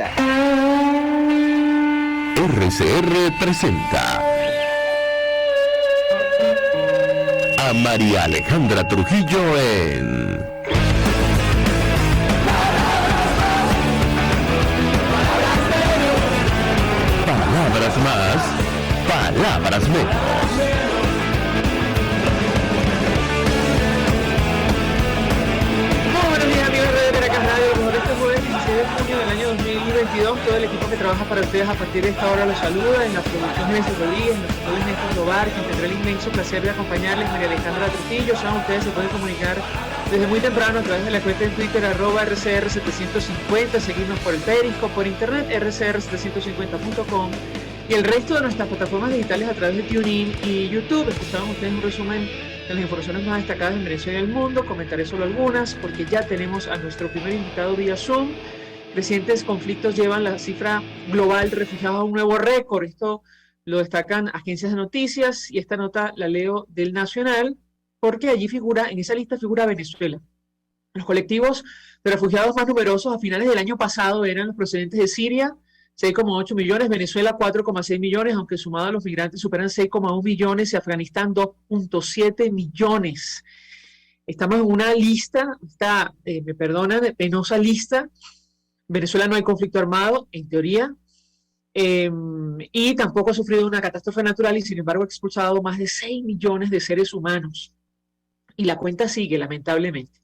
presenta. RCR presenta a María Alejandra Trujillo en Palabras más, palabras menos. De junio del año 2022, todo el equipo que trabaja para ustedes a partir de esta hora los saluda. En la producción de Néstor Rodríguez, en los controles Néstor Tobar, quien tendrá el inmenso placer de acompañarles, María Alejandra Trujillo. Saben, ustedes se pueden comunicar desde muy temprano a través de la cuenta en Twitter @RCR750, seguirnos por el Periscope, por internet rcr750.com y el resto de nuestras plataformas digitales a través de TuneIn y YouTube. Escuchaban ustedes un resumen de las informaciones más destacadas en Venezuela y el mundo. Comentaré solo algunas porque ya tenemos a nuestro primer invitado vía Zoom. Recientes conflictos llevan la cifra global de refugiados a un nuevo récord. Esto lo destacan agencias de noticias y esta nota la leo del Nacional porque allí figura, en esa lista figura Venezuela. Los colectivos de refugiados más numerosos a finales del año pasado eran los procedentes de Siria, 6,8 millones, Venezuela 4,6 millones, aunque sumado a los migrantes superan 6,1 millones y Afganistán 2,7 millones. Estamos en una lista, me perdonan, penosa lista. Venezuela no hay conflicto armado, en teoría, y tampoco ha sufrido una catástrofe natural y sin embargo ha expulsado más de 6 millones de seres humanos. Y la cuenta sigue, lamentablemente.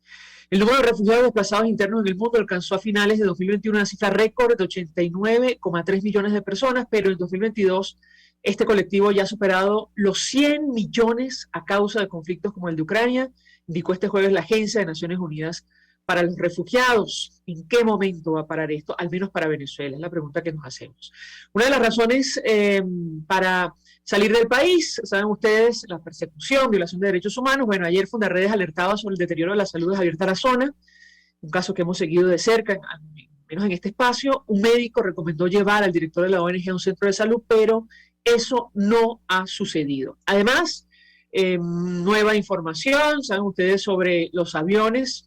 El número de refugiados desplazados internos en el mundo alcanzó a finales de 2021 una cifra récord de 89,3 millones de personas, pero en 2022 este colectivo ya ha superado los 100 millones a causa de conflictos como el de Ucrania, indicó este jueves la Agencia de Naciones Unidas para los Refugiados. ¿En qué momento va a parar esto? Al menos para Venezuela, es la pregunta que nos hacemos. Una de las razones para salir del país, saben ustedes, la persecución, violación de derechos humanos. Bueno, ayer Fundarredes alertaba sobre el deterioro de la salud de Javier Tarazona, un caso que hemos seguido de cerca, al menos en este espacio. Un médico recomendó llevar al director de la ONG a un centro de salud, pero eso no ha sucedido. Además, nueva información, saben ustedes, sobre los aviones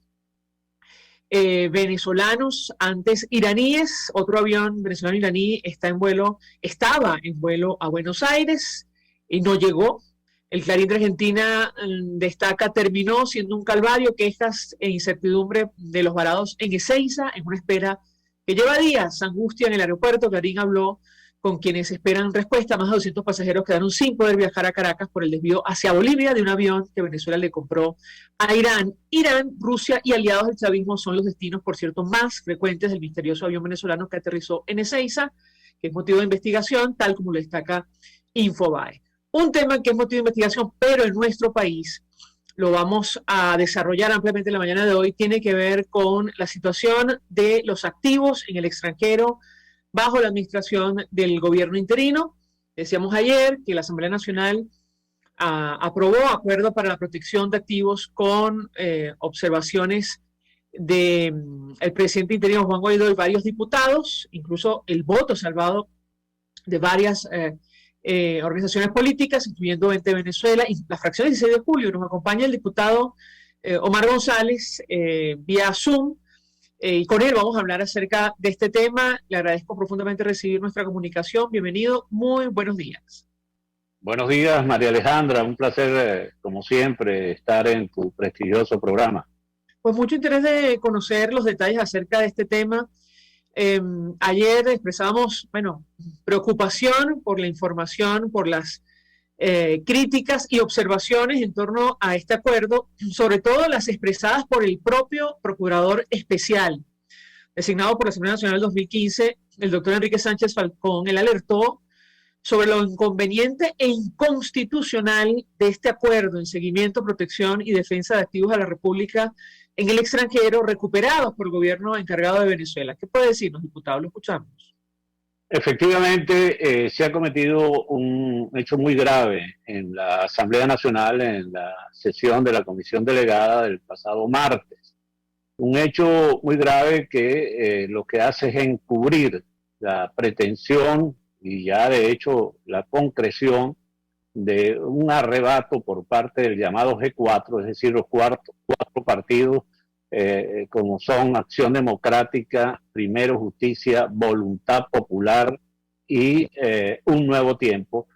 venezolanos, antes iraníes. Otro avión venezolano iraní estaba en vuelo a Buenos Aires y no llegó. El Clarín de Argentina destaca, terminó siendo un calvario, quejas e incertidumbre de los varados en Ezeiza, en una espera que lleva días, angustia en el aeropuerto. Clarín habló con quienes esperan respuesta. Más de 200 pasajeros quedaron sin poder viajar a Caracas por el desvío hacia Bolivia de un avión que Venezuela le compró a Irán. Irán, Rusia y aliados del chavismo son los destinos, por cierto, más frecuentes del misterioso avión venezolano que aterrizó en Ezeiza, que es motivo de investigación, tal como lo destaca Infobae. Un tema que es motivo de investigación, pero en nuestro país lo vamos a desarrollar ampliamente en la mañana de hoy, tiene que ver con la situación de los activos en el extranjero bajo la administración del gobierno interino. Decíamos ayer que la Asamblea Nacional aprobó acuerdo para la protección de activos con observaciones del presidente interino Juan Guaidó y varios diputados, incluso el voto salvado de varias organizaciones políticas, incluyendo 20 Venezuela y la fracción 16 de julio. Nos acompaña el diputado Omar González vía Zoom. Y con él vamos a hablar acerca de este tema. Le agradezco profundamente recibir nuestra comunicación. Bienvenido, muy buenos días. Buenos días, María Alejandra. Un placer, como siempre, estar en tu prestigioso programa. Pues mucho interés de conocer los detalles acerca de este tema. Ayer expresábamos, preocupación por la información, por las críticas y observaciones en torno a este acuerdo, sobre todo las expresadas por el propio procurador especial, designado por la Asamblea Nacional del 2015, el doctor Enrique Sánchez Falcón. Él alertó sobre lo inconveniente e inconstitucional de este acuerdo en seguimiento, protección y defensa de activos de la República en el extranjero recuperados por el gobierno encargado de Venezuela. ¿Qué puede decirnos, diputado? Lo escuchamos. Efectivamente, se ha cometido un hecho muy grave en la Asamblea Nacional, en la sesión de la Comisión Delegada del pasado martes. Un hecho muy grave que lo que hace es encubrir la pretensión y ya de hecho la concreción de un arrebato por parte del llamado G4, es decir, los cuatro partidos como son Acción Democrática, Primero Justicia, Voluntad Popular y Un Nuevo Tiempo,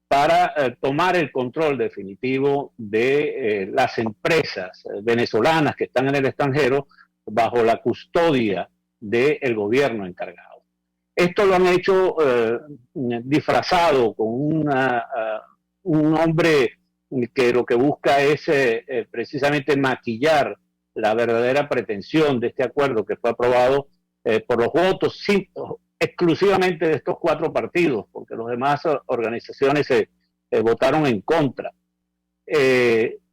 para tomar el control definitivo de las empresas venezolanas que están en el extranjero bajo la custodia del gobierno encargado. Esto lo han hecho disfrazado con un hombre que lo que busca es precisamente maquillar la verdadera pretensión de este acuerdo que fue aprobado por los votos exclusivamente de estos 4 partidos, porque las demás organizaciones votaron en contra.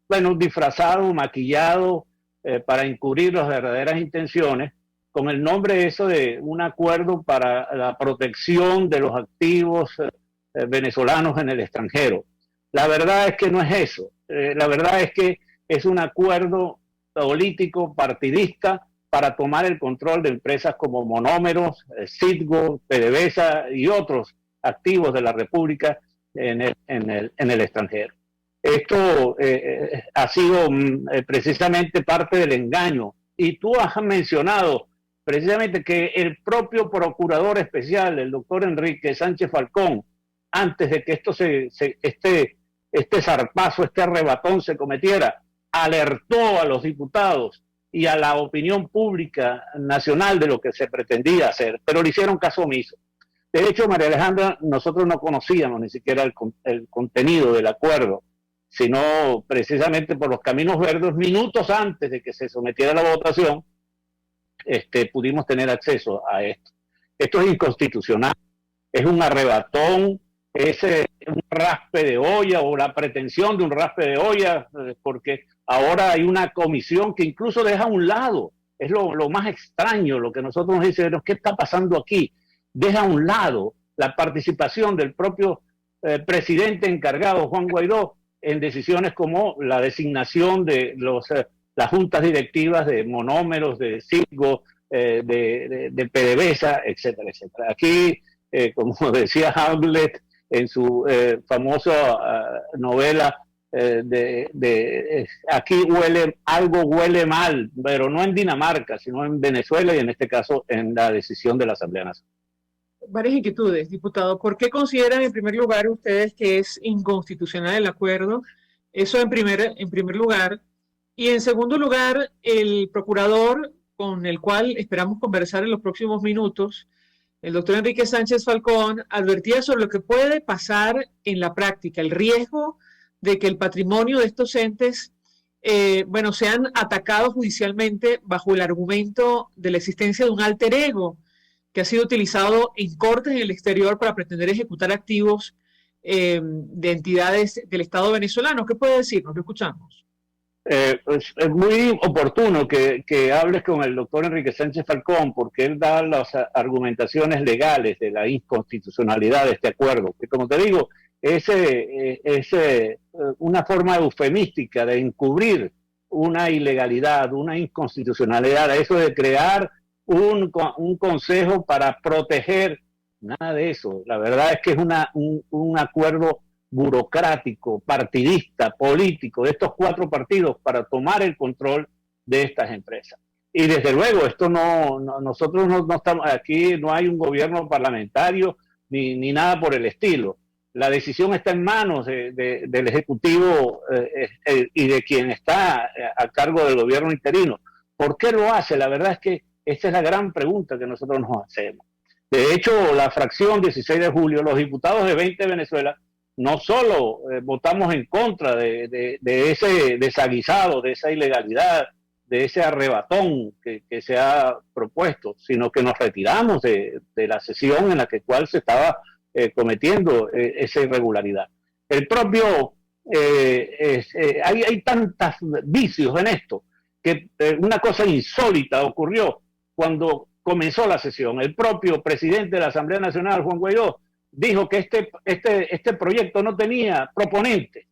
Bueno, disfrazado, maquillado, para encubrir las verdaderas intenciones, con el nombre eso de un acuerdo para la protección de los activos venezolanos en el extranjero. La verdad es que no es eso. La verdad es que es un acuerdo político partidista para tomar el control de empresas como Monómeros, Citgo, PDVSA y otros activos de la República en el extranjero. Esto ha sido precisamente parte del engaño. Y tú has mencionado precisamente que el propio procurador especial, el doctor Enrique Sánchez Falcón, antes de que este zarpazo, este arrebatón se cometiera, alertó a los diputados y a la opinión pública nacional de lo que se pretendía hacer, pero le hicieron caso omiso. De hecho, María Alejandra, nosotros no conocíamos ni siquiera el contenido del acuerdo, sino precisamente por los caminos verdes, minutos antes de que se sometiera a la votación, pudimos tener acceso a esto. Esto es inconstitucional, es un arrebatón, es un raspe de olla o la pretensión de un raspe de olla, porque ahora hay una comisión que incluso deja a un lado, es lo más extraño, lo que nosotros nos dicen, ¿qué está pasando aquí? Deja a un lado la participación del propio presidente encargado, Juan Guaidó, en decisiones como la designación de las juntas directivas de Monómeros, de Citgo, de PDVSA, etcétera, etcétera. Aquí, como decía Hamlet en su famosa novela, aquí algo huele mal, pero no en Dinamarca, sino en Venezuela y en este caso en la decisión de la Asamblea Nacional. Varias inquietudes, diputado. ¿Por qué consideran en primer lugar ustedes que es inconstitucional el acuerdo? Eso en primer lugar. Y en segundo lugar, el procurador con el cual esperamos conversar en los próximos minutos, el doctor Enrique Sánchez Falcón, advertía sobre lo que puede pasar en la práctica, el riesgo de que el patrimonio de estos entes sean atacados judicialmente bajo el argumento de la existencia de un alter ego que ha sido utilizado en cortes en el exterior para pretender ejecutar activos de entidades del Estado venezolano. ¿Qué puede decirnos? Lo escuchamos. Pues es muy oportuno que hables con el doctor Enrique Sánchez Falcón, porque él da las argumentaciones legales de la inconstitucionalidad de este acuerdo, que como te digo, es una forma eufemística de encubrir una ilegalidad, una inconstitucionalidad, eso de crear un consejo para proteger, nada de eso. La verdad es que es un acuerdo burocrático, partidista, político, de estos 4 partidos para tomar el control de estas empresas. Y desde luego, esto nosotros no estamos aquí, no hay un gobierno parlamentario ni nada por el estilo. La decisión está en manos del Ejecutivo y de quien está a cargo del gobierno interino. ¿Por qué lo hace? La verdad es que esta es la gran pregunta que nosotros nos hacemos. De hecho, la fracción 16 de julio, los diputados de 20 Venezuela, no solo votamos en contra de ese desaguisado, de esa ilegalidad, de ese arrebatón que se ha propuesto, sino que nos retiramos de la sesión en la cual se estaba cometiendo esa irregularidad. El propio, hay tantos vicios en esto, que una cosa insólita ocurrió cuando comenzó la sesión. El propio presidente de la Asamblea Nacional, Juan Guaidó, dijo que este proyecto no tenía proponente.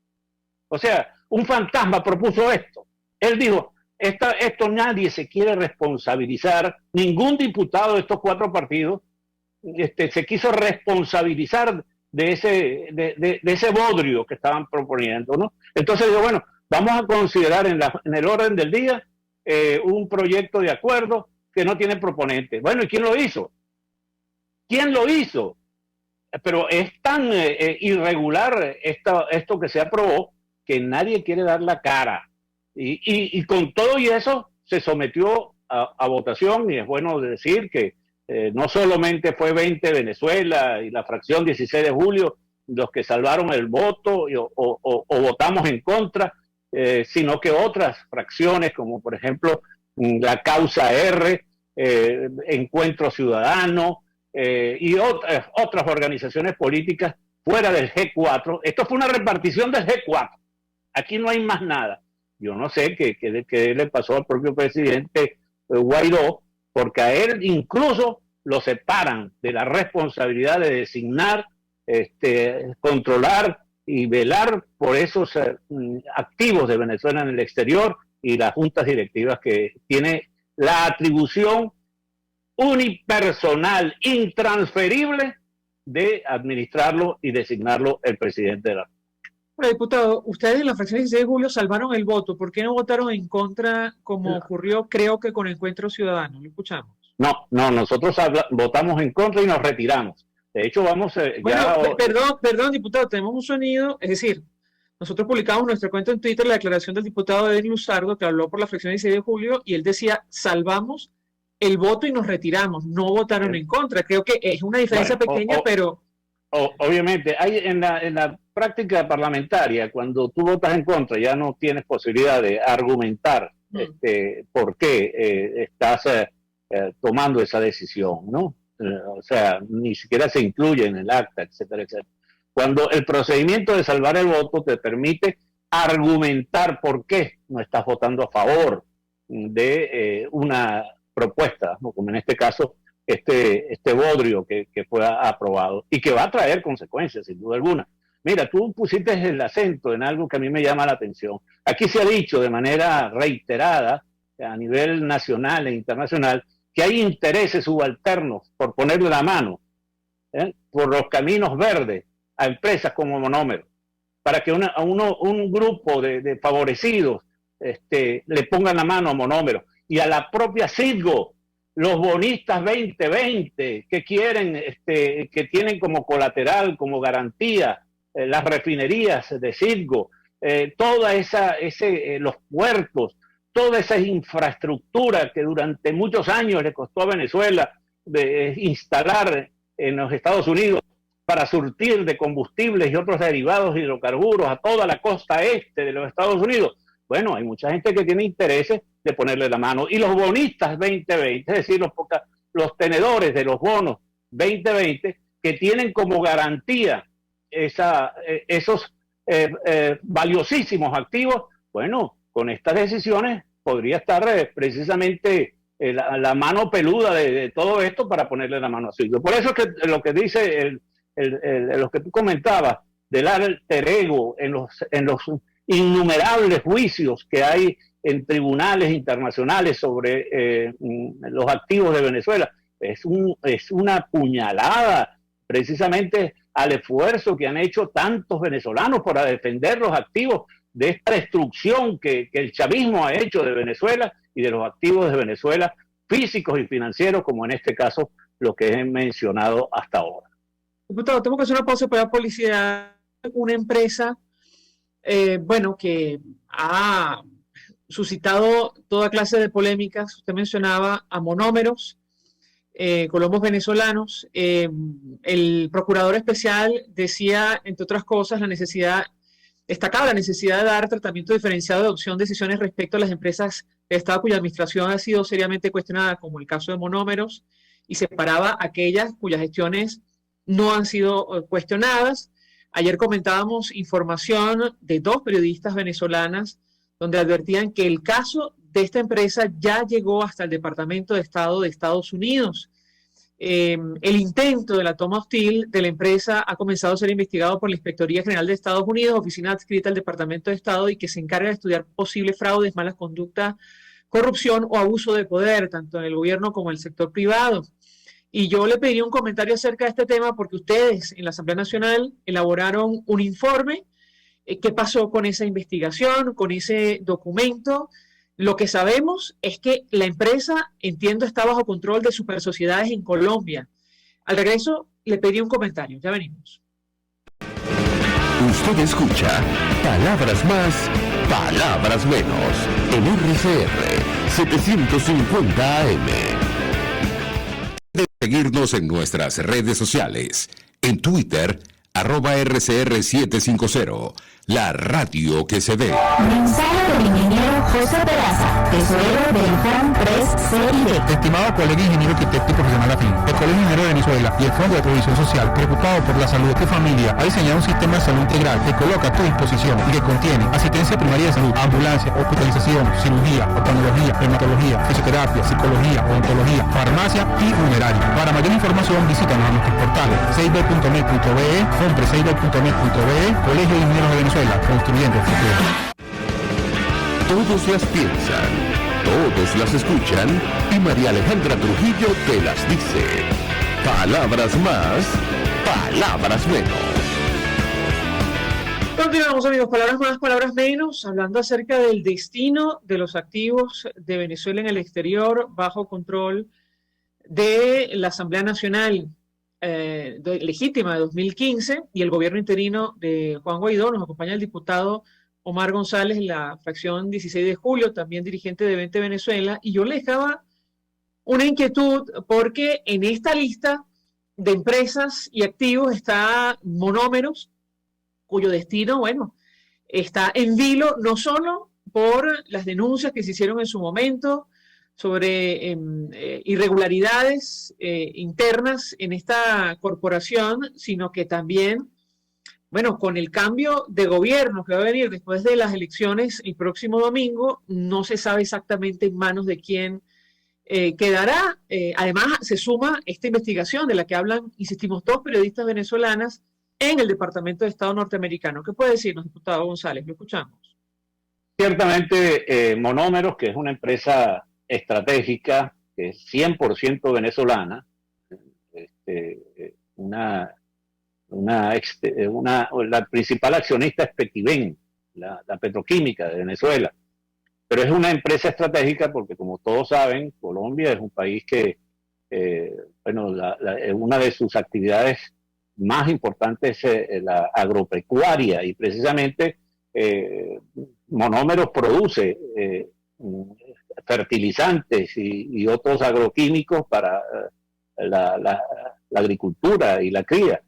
O sea, un fantasma propuso esto. Él dijo, esto nadie se quiere responsabilizar, ningún diputado de estos 4 partidos se quiso responsabilizar de ese bodrio que estaban proponiendo, ¿no? Entonces digo, bueno, vamos a considerar en el orden del día un proyecto de acuerdo que no tiene proponente. Bueno, ¿y quién lo hizo? ¿Quién lo hizo? Pero es tan irregular esto que se aprobó que nadie quiere dar la cara. Y con todo y eso se sometió a votación, y es bueno decir que no solamente fue 20 Venezuela y la fracción 16 de julio los que salvaron el voto o votamos en contra, sino que otras fracciones, como por ejemplo la Causa R, Encuentro Ciudadano, y otras organizaciones políticas fuera del G4. Esto fue una repartición del G4. Aquí no hay más nada. Yo no sé qué le pasó al propio presidente Guaidó, porque a él incluso lo separan de la responsabilidad de designar, controlar y velar por esos activos de Venezuela en el exterior, y las juntas directivas que tiene la atribución unipersonal, intransferible, de administrarlo y designarlo el presidente de la República. Bueno, diputado, ustedes en la fracción 16 de julio salvaron el voto. ¿Por qué no votaron en contra como ocurrió, creo que con Encuentro Ciudadano? Lo escuchamos. No, nosotros votamos en contra y nos retiramos. De hecho, vamos... Perdón, diputado, tenemos un sonido, es decir, nosotros publicamos nuestra cuenta en Twitter la declaración del diputado Edwin Luzardo, que habló por la fracción 16 de julio, y él decía, salvamos el voto y nos retiramos, no votaron en contra. Creo que es una diferencia pequeña, pero... Obviamente, hay en la práctica parlamentaria, cuando tú votas en contra, ya no tienes posibilidad de argumentar por qué estás tomando esa decisión, ¿no? O sea, ni siquiera se incluye en el acta, etcétera, etcétera. Cuando el procedimiento de salvar el voto te permite argumentar por qué no estás votando a favor de una propuesta, ¿no? Como en este caso este bodrio que fue aprobado y que va a traer consecuencias sin duda alguna. Mira, tú pusiste el acento en algo que a mí me llama la atención. Aquí se ha dicho de manera reiterada a nivel nacional e internacional que hay intereses subalternos por ponerle la mano por los caminos verdes a empresas como Monómero, para que un grupo de favorecidos le pongan la mano a Monómero y a la propia Citgo, los bonistas 2020 que quieren, que tienen como colateral, como garantía las refinerías de Citgo, los puertos, toda esa infraestructura que durante muchos años le costó a Venezuela instalar en los Estados Unidos para surtir de combustibles y otros derivados hidrocarburos a toda la costa este de los Estados Unidos. Bueno, hay mucha gente que tiene intereses de ponerle la mano. Y los bonistas 2020, es decir, los tenedores de los bonos 2020, que tienen como garantía esos valiosísimos activos, bueno, con estas decisiones podría estar precisamente la mano peluda de todo esto para ponerle la mano a Citgo. Por eso es que lo que dice lo que tú comentabas del alter ego en los innumerables juicios que hay en tribunales internacionales sobre los activos de Venezuela, es una puñalada precisamente al esfuerzo que han hecho tantos venezolanos para defender los activos de esta destrucción que el chavismo ha hecho de Venezuela y de los activos de Venezuela, físicos y financieros, como en este caso lo que he mencionado hasta ahora. Diputado, tengo que hacer una pausa para la publicidad. Una empresa, que ha suscitado toda clase de polémicas. Usted mencionaba a Monómeros, colombos venezolanos. El procurador especial decía, entre otras cosas, destacaba la necesidad de dar tratamiento diferenciado de adopción de decisiones respecto a las empresas de Estado cuya administración ha sido seriamente cuestionada, como el caso de Monómeros, y separaba aquellas cuyas gestiones no han sido cuestionadas. Ayer comentábamos información de 2 periodistas venezolanas donde advertían que el caso de esta empresa ya llegó hasta el Departamento de Estado de Estados Unidos. El intento de la toma hostil de la empresa ha comenzado a ser investigado por la Inspectoría General de Estados Unidos, oficina adscrita al Departamento de Estado, y que se encarga de estudiar posibles fraudes, malas conductas, corrupción o abuso de poder, tanto en el gobierno como en el sector privado. Y yo le pediría un comentario acerca de este tema porque ustedes en la Asamblea Nacional elaboraron un informe. ¿Qué pasó con esa investigación, con ese documento? Lo que sabemos es que la empresa, entiendo, está bajo control de super sociedades en Colombia. Al regreso le pedí un comentario. Ya venimos. Usted escucha Palabras Más, Palabras Menos en RCR 750 AM. De seguirnos en nuestras redes sociales. En Twitter, @RCR750, la radio que se ve. Mensaje del ingeniero José Peraza, tesorero del FON 3CID. Estimado colega ingeniero arquitecto y profesional afín, el Colegio Ingeniero de Venezuela y el Fondo de Previsión Social, preocupado por la salud de tu familia, ha diseñado un sistema de salud integral que coloca a tu disposición y que contiene asistencia primaria de salud, ambulancia, hospitalización, cirugía, oftalmología, dermatología, fisioterapia, psicología, odontología, farmacia y funeraria. Para mayor información, visítanos a nuestros portales 6b.net.be, fompre6b.net.be, Colegio de Ingenieros de Venezuela, construyendo el futuro. Todos las piensan, todos las escuchan y María Alejandra Trujillo te las dice. Palabras más, palabras menos. Continuamos, amigos. Palabras más, palabras menos, hablando acerca del destino de los activos de Venezuela en el exterior bajo control de la Asamblea Nacional legítima de 2015 y el gobierno interino de Juan Guaidó. Nos acompaña el diputado Omar González, la fracción 16 de julio, también dirigente de 20 Venezuela, y yo le dejaba una inquietud porque en esta lista de empresas y activos está Monómeros, cuyo destino, bueno, está en vilo no solo por las denuncias que se hicieron en su momento sobre irregularidades internas en esta corporación, sino que también, bueno, con el cambio de gobierno que va a venir después de las elecciones el próximo domingo, no se sabe exactamente en manos de quién quedará. Además, se suma esta investigación de la que hablan, insistimos, dos periodistas venezolanas en el Departamento de Estado norteamericano. ¿Qué puede decirnos, diputado González? Lo escuchamos. Ciertamente, Monómeros, que es una empresa estratégica, que es 100% venezolana, la principal accionista es Petiven, la petroquímica de Venezuela, pero es una empresa estratégica porque, como todos saben, Colombia es un país que, una de sus actividades más importantes es la agropecuaria, y precisamente Monómeros produce fertilizantes y otros agroquímicos para la agricultura y la cría.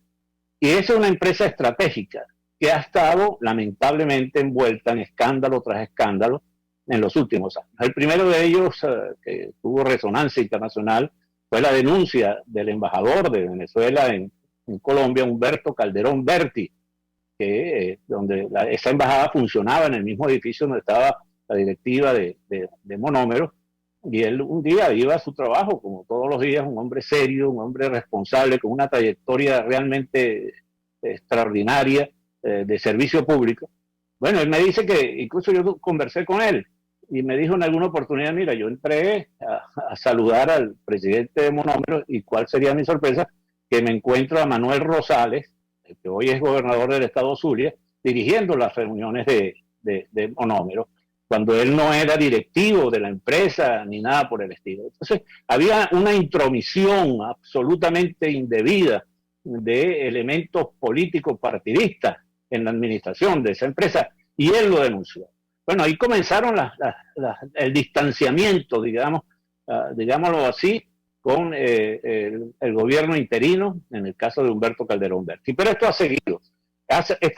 Y esa es una empresa estratégica que ha estado lamentablemente envuelta en escándalo tras escándalo en los últimos años. El primero de ellos, que tuvo resonancia internacional, fue la denuncia del embajador de Venezuela en Colombia, Humberto Calderón Berti, que esa embajada funcionaba en el mismo edificio donde estaba la directiva de Monómeros, y él un día iba a su trabajo, como todos los días, un hombre serio, un hombre responsable, con una trayectoria realmente extraordinaria de servicio público. Bueno, él me dice que, incluso yo conversé con él, y me dijo en alguna oportunidad, mira, yo entré a saludar al presidente de Monómeros, y cuál sería mi sorpresa, que me encuentro a Manuel Rosales, que hoy es gobernador del estado Zulia, dirigiendo las reuniones de Monómeros, cuando él no era directivo de la empresa ni nada por el estilo. Entonces, había una intromisión absolutamente indebida de elementos políticos partidistas en la administración de esa empresa, y él lo denunció. Bueno, ahí comenzaron el distanciamiento, digámoslo así, con el gobierno interino, en el caso de Humberto Calderón Berti. Pero esto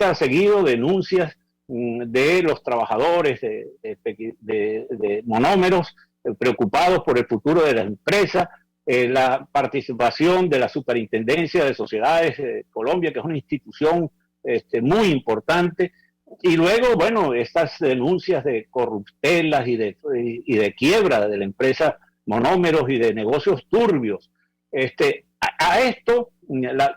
ha seguido denuncias de los trabajadores de Monómeros, preocupados por el futuro de la empresa, la participación de la Superintendencia de Sociedades de Colombia, que es una institución muy importante, y luego, bueno, estas denuncias de corruptelas y de quiebra de la empresa Monómeros y de negocios turbios. A esto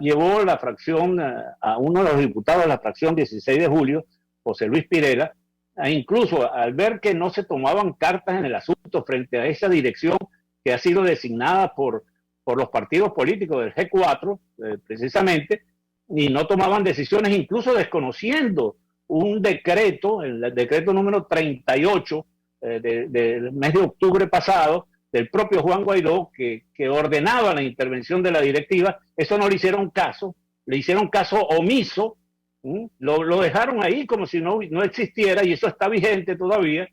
llevó la fracción, a uno de los diputados de la fracción 16 de julio, José Luis Pirela, incluso al ver que no se tomaban cartas en el asunto frente a esa dirección que ha sido designada por los partidos políticos del G4, precisamente, y no tomaban decisiones, incluso desconociendo un decreto, el decreto número 38, del mes de octubre pasado, del propio Juan Guaidó, que ordenaba la intervención de la directiva. Eso no le hicieron caso, le hicieron caso omiso, lo dejaron ahí como si no existiera, y eso está vigente todavía.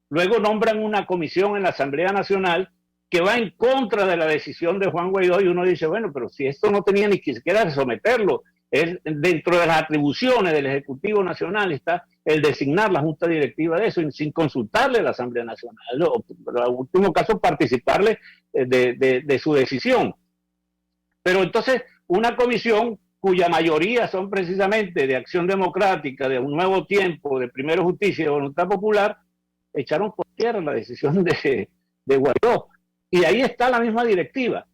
Luego nombran una comisión en la Asamblea Nacional que va en contra de la decisión de Juan Guaidó, y uno dice, bueno, pero si esto no tenía ni siquiera que someterlo, dentro de las atribuciones del Ejecutivo Nacional está el designar la Junta Directiva de eso, sin consultarle a la Asamblea Nacional, o en último caso participarle de su decisión. Pero entonces, una comisión cuya mayoría son precisamente de Acción Democrática, de Un Nuevo Tiempo, de Primero Justicia y de Voluntad Popular, echaron por tierra la decisión de Guaidó. Y ahí está la misma directiva.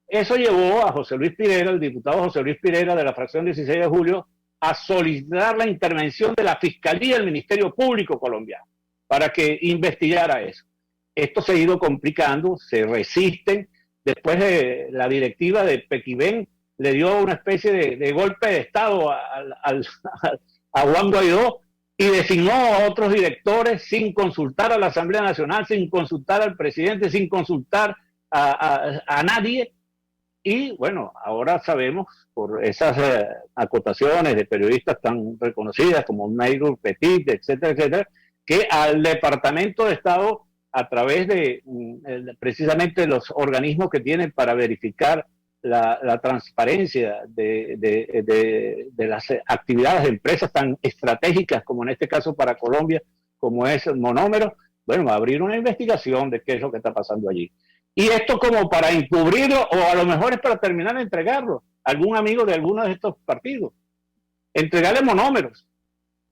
Eso llevó a José Luis Pirera, el diputado José Luis Pirera de la fracción 16 de julio, a solicitar la intervención de la Fiscalía del Ministerio Público colombiano para que investigara eso. Esto se ha ido complicando, se resisten. Después de la directiva de Pequibén le dio una especie de golpe de Estado a Juan Guaidó y designó a otros directores sin consultar a la Asamblea Nacional, sin consultar al presidente, sin consultar a nadie. Y bueno, ahora sabemos por esas acotaciones de periodistas tan reconocidas como Mayrul Petit, etcétera, etcétera, que al Departamento de Estado, a través de precisamente los organismos que tienen para verificar la transparencia de las actividades de empresas tan estratégicas como en este caso para Colombia, como es el Monómero, bueno, abrir una investigación de qué es lo que está pasando allí. Y esto como para encubrirlo, o a lo mejor es para terminar de entregarlo a algún amigo de alguno de estos partidos. Entregarle monómeros.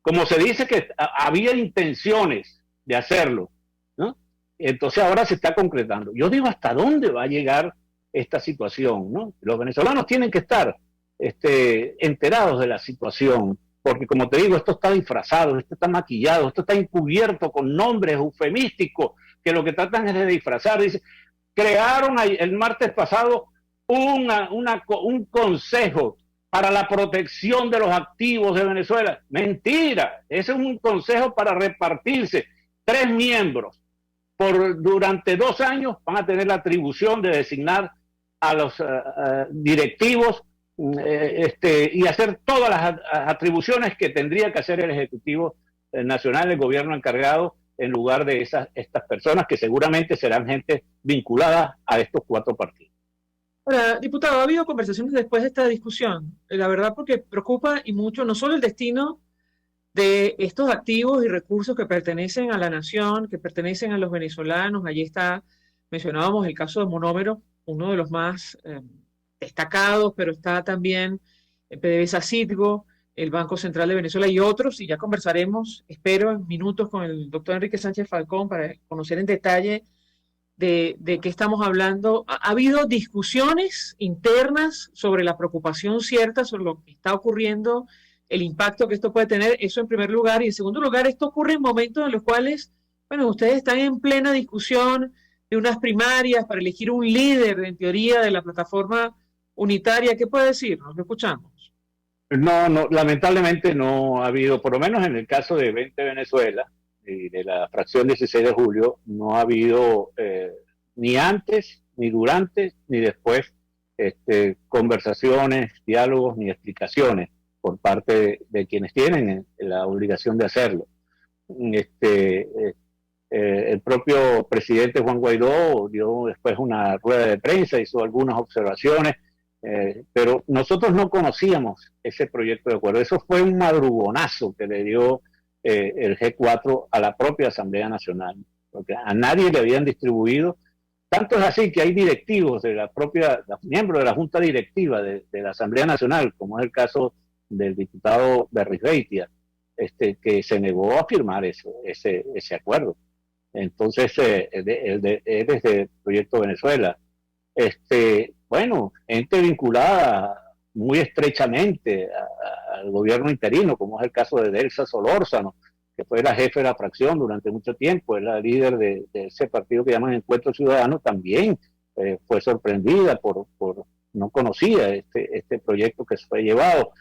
Como se dice que había intenciones de hacerlo, ¿no? Entonces ahora se está concretando. Yo digo, ¿hasta dónde va a llegar esta situación, ¿no? Los venezolanos tienen que estar enterados de la situación, porque como te digo, esto está disfrazado, esto está maquillado, esto está encubierto con nombres eufemísticos que lo que tratan es de disfrazar. Dice, crearon el martes pasado un consejo para la protección de los activos de Venezuela. Mentira, ese es un consejo para repartirse. 3 miembros durante 2 años van a tener la atribución de designar a los directivos y hacer todas las atribuciones que tendría que hacer el Ejecutivo Nacional, el gobierno encargado, en lugar de estas personas que seguramente serán gente vinculada a estos 4 partidos. Ahora, diputado, ha habido conversaciones después de esta discusión, la verdad, porque preocupa y mucho no solo el destino de estos activos y recursos que pertenecen a la nación, que pertenecen a los venezolanos. Allí mencionábamos el caso de Monómero, uno de los más destacados, pero está también PDVSA Citgo, el Banco Central de Venezuela y otros, y ya conversaremos, espero, en minutos con el doctor Enrique Sánchez Falcón para conocer en detalle de qué estamos hablando. Ha habido discusiones internas sobre la preocupación cierta sobre lo que está ocurriendo, el impacto que esto puede tener, eso en primer lugar, y en segundo lugar, esto ocurre en momentos en los cuales, bueno, ustedes están en plena discusión de unas primarias para elegir un líder, en teoría, de la plataforma unitaria. ¿Qué puede decir? Nos lo escuchamos. No, lamentablemente no ha habido, por lo menos en el caso de 20 Venezuela y de la fracción 16 de julio, no ha habido ni antes, ni durante, ni después conversaciones, diálogos, ni explicaciones por parte de quienes tienen la obligación de hacerlo. El propio presidente Juan Guaidó dio después una rueda de prensa, hizo algunas observaciones, pero nosotros no conocíamos ese proyecto de acuerdo. Eso fue un madrugonazo que le dio el G4 a la propia Asamblea Nacional, porque a nadie le habían distribuido. Tanto es así que hay directivos de los miembros de la Junta Directiva de la Asamblea Nacional, como es el caso del diputado Berrizbeitia, que se negó a firmar ese acuerdo. Entonces, él es del Proyecto Venezuela. Bueno, gente vinculada muy estrechamente al gobierno interino, como es el caso de Delsa Solórzano, que fue la jefe de la fracción durante mucho tiempo, es la líder de ese partido que llaman Encuentro Ciudadano, también fue sorprendida no conocía este proyecto que se fue llevado.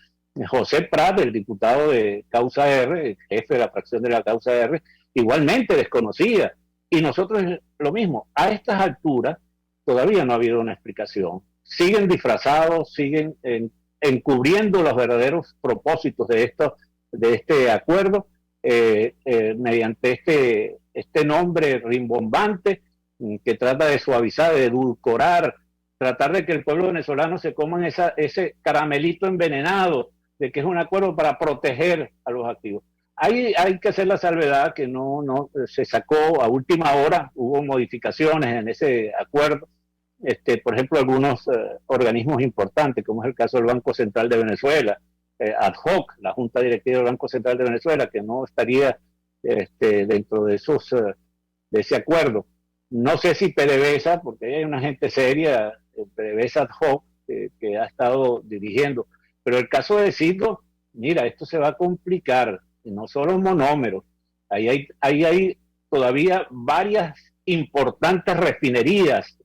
José Prat, el diputado de Causa R, jefe de la fracción de la Causa R, igualmente desconocía. Y nosotros lo mismo. A estas alturas todavía no ha habido una explicación. Siguen disfrazados, siguen encubriendo los verdaderos propósitos de este acuerdo mediante este nombre rimbombante que trata de suavizar, de edulcorar, tratar de que el pueblo venezolano se coma ese caramelito envenenado de que es un acuerdo para proteger a los activos. Hay que hacer la salvedad que no se sacó a última hora, hubo modificaciones en ese acuerdo. Por ejemplo, algunos organismos importantes, como es el caso del Banco Central de Venezuela, ad hoc, la Junta Directiva del Banco Central de Venezuela, que no estaría dentro de ese acuerdo. No sé si PDVSA, porque hay una gente seria, PDVSA ad hoc, que ha estado dirigiendo. Pero el caso de Citgo, mira, esto se va a complicar, y no solo monómeros. Ahí hay todavía varias importantes refinerías,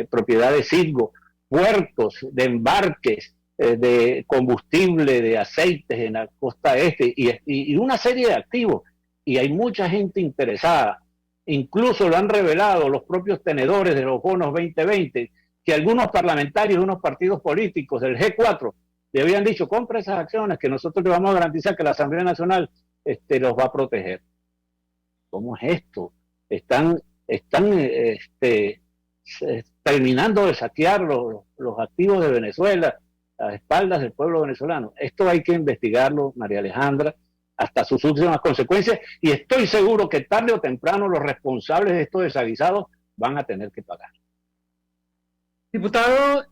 propiedad de Citgo, puertos de embarques de combustible, de aceites en la costa este, y una serie de activos. Y hay mucha gente interesada. Incluso lo han revelado los propios tenedores de los bonos 2020, que algunos parlamentarios de unos partidos políticos del G4 le habían dicho: compra esas acciones que nosotros le vamos a garantizar que la Asamblea Nacional los va a proteger. ¿Cómo es esto? Están terminando de saquear los activos de Venezuela a espaldas del pueblo venezolano. Esto hay que investigarlo, María Alejandra, hasta sus últimas consecuencias, y estoy seguro que tarde o temprano los responsables de estos desaguisados van a tener que pagar. Diputado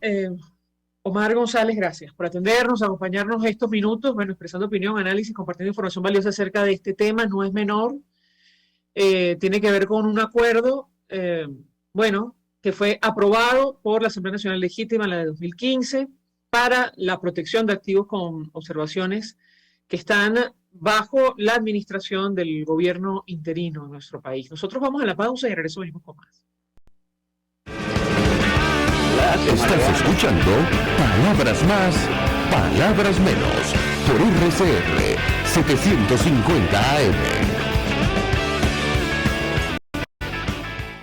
Omar González, gracias por atendernos, acompañarnos estos minutos, expresando opinión, análisis, compartiendo información valiosa acerca de este tema. No es menor, tiene que ver con un acuerdo, que fue aprobado por la Asamblea Nacional Legítima, la de 2015, para la protección de activos con observaciones que están bajo la administración del gobierno interino en nuestro país. Nosotros vamos a la pausa y regreso venimos con más. Estás escuchando Palabras Más, Palabras Menos, por RCR 750 AM.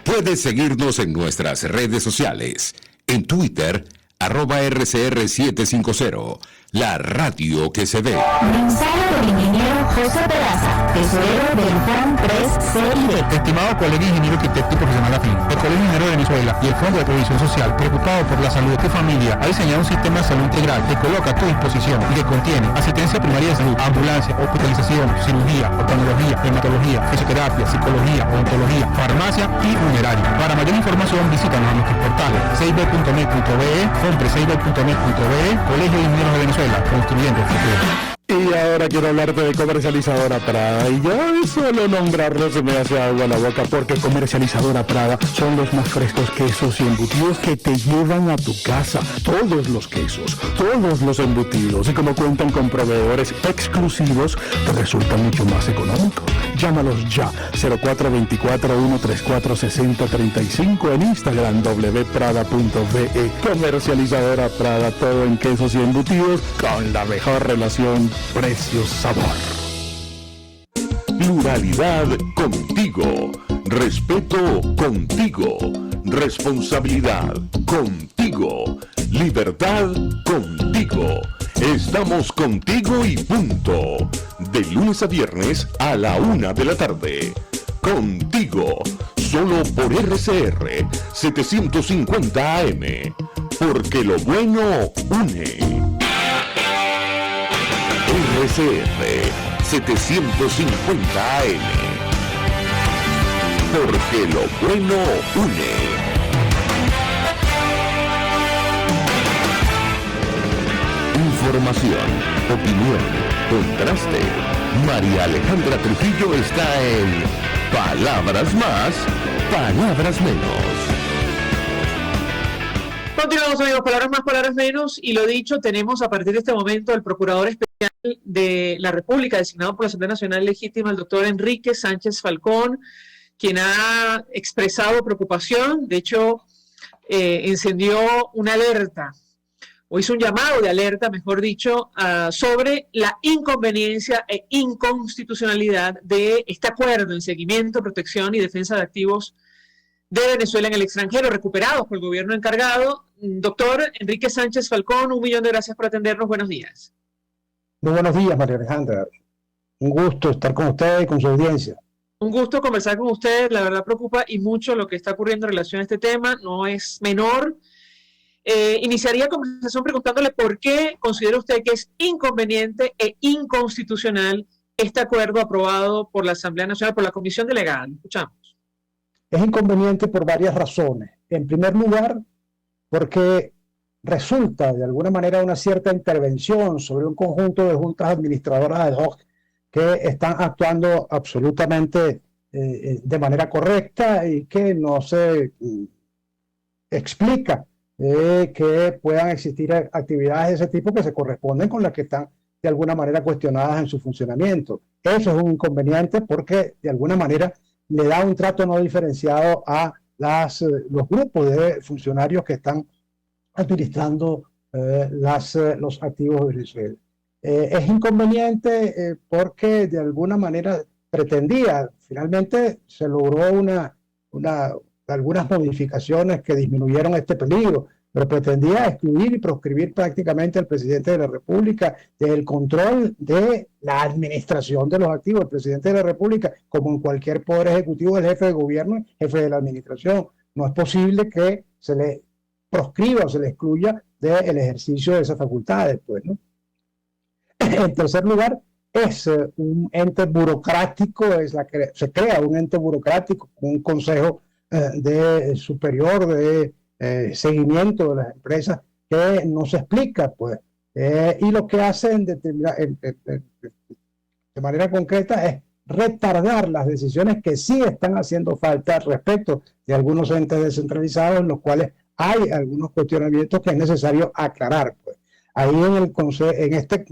Puedes seguirnos en nuestras redes sociales. En Twitter, @RCR750, la radio que se ve. Mensaje del ingeniero José Peraza, tesorero del FON 3CID. Estimado colega ingeniero arquitecto y profesional afín, el Colegio Minero de Venezuela y el Fondo de Previsión Social, preocupado por la salud de tu familia, ha diseñado un sistema de salud integral que coloca a tu disposición y que contiene asistencia primaria de salud, ambulancia, hospitalización, cirugía, oftalmología, dermatología, fisioterapia, psicología, odontología, farmacia y funeraria. Para mayor información, visítanos a nuestros portales 6b.net.be, fompreseiber.net.be, Colegio de Ingenieros de Venezuela, construyendo el futuro. Y ahora quiero hablarte de Comercializadora Prada, y ya solo nombrarlo se me hace agua a la boca, porque Comercializadora Prada son los más frescos quesos y embutidos que te llevan a tu casa. Todos los quesos, todos los embutidos, y como cuentan con proveedores exclusivos, te resulta mucho más económico. Llámalos ya, 0424-134-6035, en Instagram wprada.be. Comercializadora Prada, todo en quesos y embutidos con la mejor relación precio-sabor. Pluralidad contigo, respeto contigo, responsabilidad contigo, libertad contigo. Estamos contigo y punto. De lunes a viernes a la 1 de la tarde. Contigo, solo por RCR 750 AM. Porque lo bueno une. RCR 750 AM. Porque lo bueno une. Información, opinión, contraste. María Alejandra Trujillo está en Palabras Más, Palabras Menos. Continuamos, amigos, palabras más, palabras menos, y lo dicho, tenemos a partir de este momento al Procurador Especial de la República, designado por la Asamblea Nacional Legítima, el doctor Enrique Sánchez Falcón, quien ha expresado preocupación. De hecho, encendió una alerta o hizo un llamado de alerta, mejor dicho, sobre la inconveniencia e inconstitucionalidad de este acuerdo en seguimiento, protección y defensa de activos de Venezuela en el extranjero, recuperados por el gobierno encargado. Doctor Enrique Sánchez Falcón, 1.000.000 de gracias por atendernos. Buenos días. Muy buenos días, María Alejandra. Un gusto estar con usted y con su audiencia. Un gusto conversar con usted. La verdad preocupa y mucho lo que está ocurriendo en relación a este tema. No es menor. Iniciaría la conversación preguntándole por qué considera usted que es inconveniente e inconstitucional este acuerdo aprobado por la Asamblea Nacional, por la Comisión Delegada. Escuchamos. Es inconveniente por varias razones. En primer lugar, porque resulta de alguna manera una cierta intervención sobre un conjunto de juntas administradoras ad hoc que están actuando absolutamente de manera correcta y que no se explica que puedan existir actividades de ese tipo que se corresponden con las que están de alguna manera cuestionadas en su funcionamiento. Eso es un inconveniente porque de alguna manera le da un trato no diferenciado a los grupos de funcionarios que están administrando los activos de Venezuela. Es inconveniente porque de alguna manera pretendía, finalmente se logró algunas modificaciones que disminuyeron este peligro, pero pretendía excluir y proscribir prácticamente al presidente de la República del control de la administración de los activos. El presidente de la República, como en cualquier poder ejecutivo, es el jefe de gobierno, jefe de la administración. No es posible que se le proscriba o se le excluya del ejercicio de esas facultades, pues, ¿no? En tercer lugar, es un ente burocrático, se crea un ente burocrático, un consejo superior de seguimiento de las empresas que no se explica, pues, y lo que hacen de manera concreta es retardar las decisiones que sí están haciendo falta respecto de algunos entes descentralizados en los cuales hay algunos cuestionamientos que es necesario aclarar, pues. Ahí en este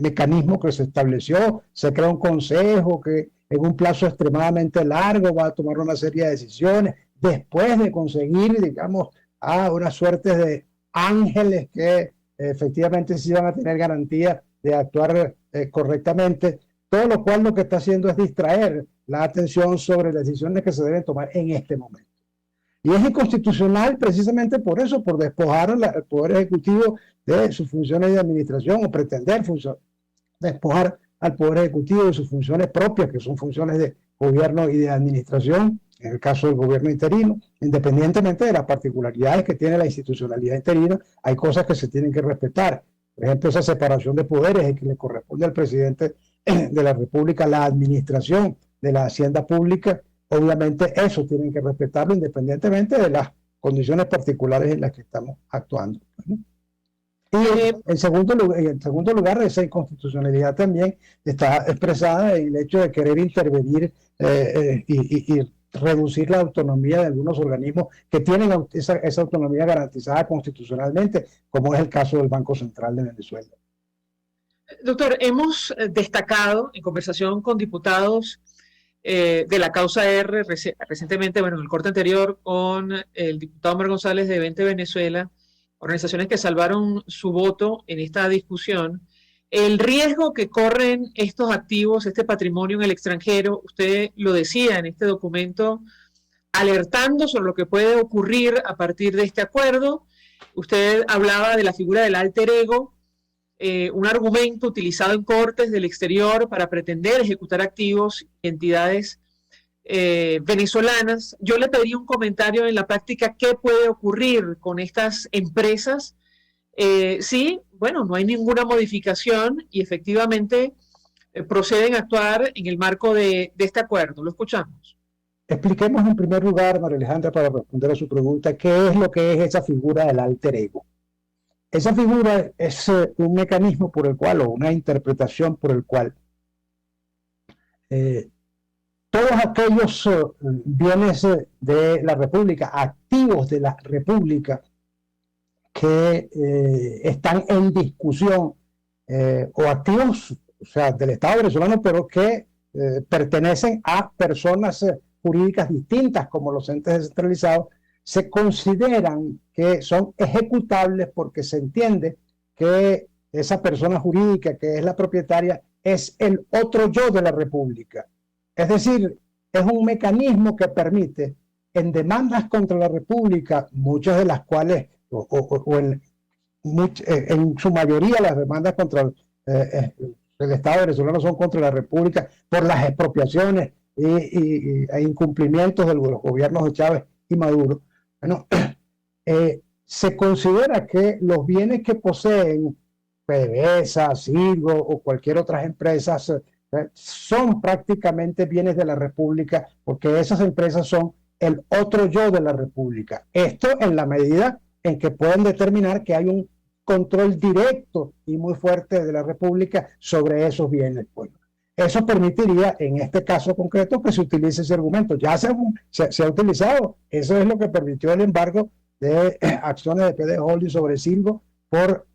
mecanismo que se estableció, se crea un consejo que en un plazo extremadamente largo va a tomar una serie de decisiones después de conseguir, digamos, una suerte de ángeles que efectivamente sí van a tener garantía de actuar correctamente, todo lo cual lo que está haciendo es distraer la atención sobre las decisiones que se deben tomar en este momento. Y es inconstitucional precisamente por eso, por despojar al Poder Ejecutivo de sus funciones de administración o pretender despojar al Poder Ejecutivo de sus funciones propias, que son funciones de gobierno y de administración, en el caso del gobierno interino, independientemente de las particularidades que tiene la institucionalidad interina, hay cosas que se tienen que respetar. Por ejemplo, esa separación de poderes es que le corresponde al presidente de la República la administración de la hacienda pública. Obviamente eso tienen que respetarlo independientemente de las condiciones particulares en las que estamos actuando. Y en segundo lugar, esa inconstitucionalidad también está expresada en el hecho de querer intervenir y reducir la autonomía de algunos organismos que tienen esa autonomía garantizada constitucionalmente, como es el caso del Banco Central de Venezuela. Doctor, hemos destacado en conversación con diputados de la causa R recientemente, bueno, en el corte anterior con el diputado Omar González de 20 Venezuela, organizaciones que salvaron su voto en esta discusión, el riesgo que corren estos activos, este patrimonio en el extranjero. Usted lo decía en este documento, alertando sobre lo que puede ocurrir a partir de este acuerdo. Usted hablaba de la figura del alter ego, un argumento utilizado en cortes del exterior para pretender ejecutar activos y entidades venezolanas. Yo le pediría un comentario en la práctica, ¿qué puede ocurrir con estas empresas? Sí, bueno, no hay ninguna modificación y efectivamente proceden a actuar en el marco de este acuerdo. Lo escuchamos. Expliquemos en primer lugar, María Alejandra, para responder a su pregunta, ¿qué es lo que es esa figura del alter ego? Esa figura es un mecanismo por el cual, o una interpretación por el cual, todos aquellos bienes de la República, activos de la República, que están en discusión, o activos, o sea, del Estado venezolano, pero que pertenecen a personas jurídicas distintas, como los entes descentralizados, se consideran que son ejecutables porque se entiende que esa persona jurídica que es la propietaria es el otro yo de la República. Es decir, es un mecanismo que permite en demandas contra la República, muchas de las cuales, en su mayoría las demandas contra el Estado venezolano son contra la República por las expropiaciones e incumplimientos de los gobiernos de Chávez y Maduro. Bueno, se considera que los bienes que poseen PDVSA, Silgo o cualquier otra empresa son prácticamente bienes de la República porque esas empresas son el otro yo de la República. Esto en la medida en que pueden determinar que hay un control directo y muy fuerte de la República sobre esos bienes. Bueno, eso permitiría, en este caso concreto, que se utilice ese argumento. Ya se ha utilizado. Eso es lo que permitió el embargo de acciones de PD Holding sobre Silgo por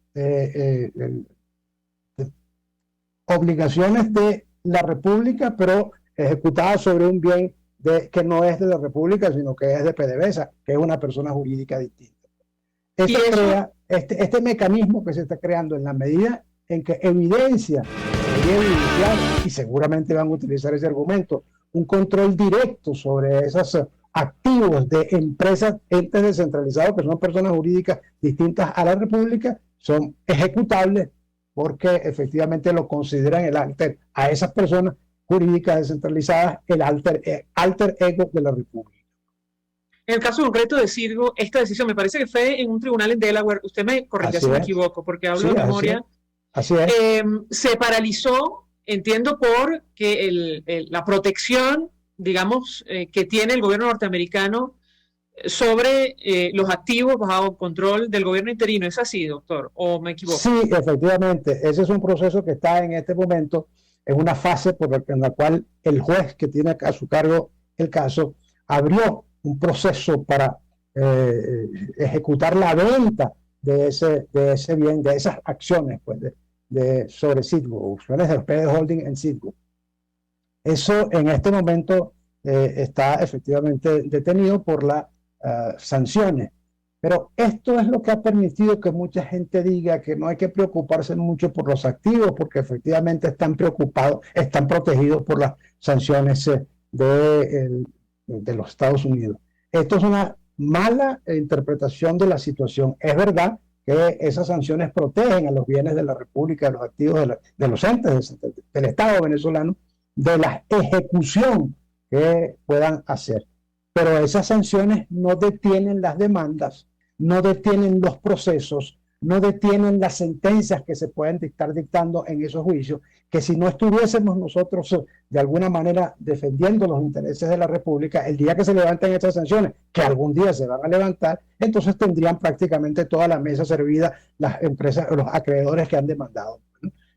obligaciones de la República, pero ejecutadas sobre un bien que no es de la República, sino que es de PDVSA, que es una persona jurídica distinta. Eso crea este mecanismo que se está creando en la medida en que evidencia, y seguramente van a utilizar ese argumento, un control directo sobre esos activos de empresas, entes descentralizados que son personas jurídicas distintas a la República, son ejecutables porque efectivamente lo consideran el alter a esas personas jurídicas descentralizadas, el alter ego de la República. En el caso concreto de Silgo, esta decisión me parece que fue en un tribunal en Delaware. Usted me corrige si me equivoco, porque hablo de memoria. Así es. Se paralizó, entiendo, porque la protección, digamos, que tiene el gobierno norteamericano sobre los activos bajo control del gobierno interino. ¿Es así, doctor? ¿O me equivoco? Sí, efectivamente. Ese es un proceso que está en este momento en una fase en la cual el juez que tiene a su cargo el caso abrió un proceso para ejecutar la venta de ese bien, de esas acciones pues, sobre Citgo, acciones de los PD Holding en Citgo. Eso en este momento está efectivamente detenido por las sanciones. Pero esto es lo que ha permitido que mucha gente diga que no hay que preocuparse mucho por los activos, porque efectivamente están preocupados, están protegidos por las sanciones de los Estados Unidos. Esto es una mala interpretación de la situación. Es verdad que esas sanciones protegen a los bienes de la República, de los activos de los entes del Estado venezolano, de la ejecución que puedan hacer. Pero esas sanciones no detienen las demandas, no detienen los procesos, no detienen las sentencias que se pueden estar dictando en esos juicios, que si no estuviésemos nosotros de alguna manera defendiendo los intereses de la República, el día que se levanten esas sanciones, que algún día se van a levantar, entonces tendrían prácticamente toda la mesa servida las empresas, los acreedores que han demandado.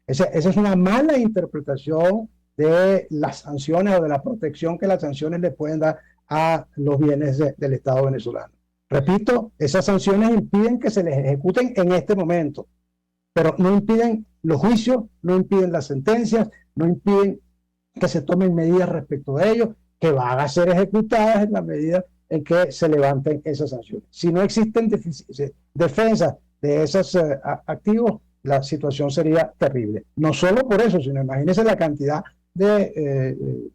Esa es una mala interpretación de las sanciones o de la protección que las sanciones le pueden dar a los bienes del Estado venezolano. Repito, esas sanciones impiden que se les ejecuten en este momento, pero no impiden los juicios, no impiden las sentencias, no impiden que se tomen medidas respecto de ellos, que van a ser ejecutadas en la medida en que se levanten esas sanciones. Si no existen defensas de esos activos, la situación sería terrible. No solo por eso, sino imagínense la cantidad de